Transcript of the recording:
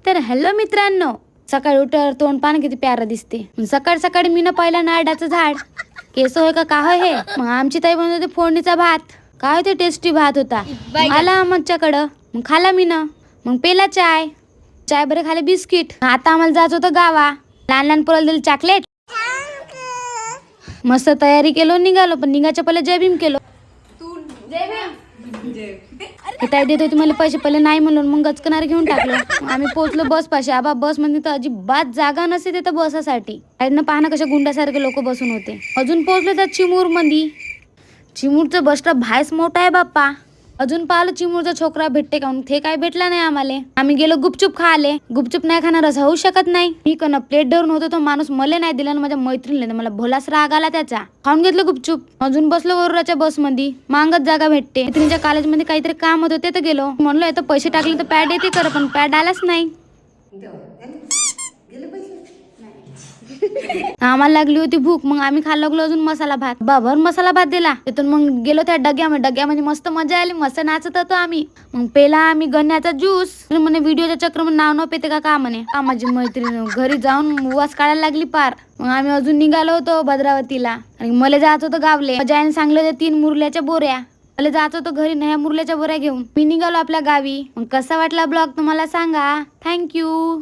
तर हॅलो मित्रांनो, सकाळी उठल्यावर तोंड पान किती प्यारं दिसते. सकाळ सकाळी मी न पाहिला नारळाचं झाड. केस होय का काय होय हे. मग आमची ताई बनवते फोडणीचा भात. काय होते टेस्टी भात होता. आला आमच्याकडं, मग खाला मी ना. मग पेला चाय. चाय बरे खाले बिस्किट. आता आम्हाला जायचं होतं गावा. लहान लहान पोराला दिलं चॉकलेट. मस्त तयारी केलो, निघालो. पण निघायच्या पहिले जय भीम केलो. ताई देत होती मला पैसे, पहिले नाही म्हणून मग गचकनार घेऊन टाकलं. आम्ही पोहोचलो बस पाशी. आबा बस मध्ये तर अजिबात जागा नसते तिथं बसासाठी. साईडनं पाहणं कशा गुंडासारखे लोक बसून होते. अजून पोहोचलो त्या चिमूर मध्ये. चिमूरचं बस स्टॉप भायच मोठा आहे बाप्पा. अजून पाहिलं चिमूरचा छोकरा भेटते का, ते काय भेटला नाही आम्हाला. आम्ही गेलो गुपचूप खाले. गुपचूप नाही खाणार असं होऊ शकत नाही. मी कन प्लेट धरून होतो तो माणूस मला नाही दिला, माझ्या मैत्रिणीला. मला भोलाच राग आला त्याचा. खाऊन घेतलं गुपचूप. अजून बसलो वरुराच्या बस मध्ये. मागत जागा भेटते. मैत्रिणीच्या कॉलेजमध्ये काहीतरी काम होतं ते तर गेलो. म्हणलो आता पैसे टाकले तर पॅड येते कर, पण पॅड आलाच नाही. आम्हाला लागली होती भूक. मग आम्ही खायला लागलो अजून मसाला भात. बाबर मसाला भात दिला. तिथून मग गेलो त्या डग्यामध्ये मस्त मजा आली. मस्त नाचत होतो आम्ही. मग पेला आम्ही गण्याचा ज्यूस. म्हणे व्हिडिओच्या चक्र नाव न पेते का म्हणे. माझी मैत्रीण घरी जाऊन वास काढायला लागली पार. मग आम्ही अजून निघालो होतो भद्रावतीला. आणि मला जायचं होतं गावले. जयाने सांगलं होतं 3 मुरल्याच्या बोऱ्या. मला जायचं होतं घरी नाही मुरल्याच्या बोऱ्या घेऊन. मी निघालो आपल्या गावी. मग कसा वाटला ब्लॉग तुम्हाला सांगा. थँक्यू.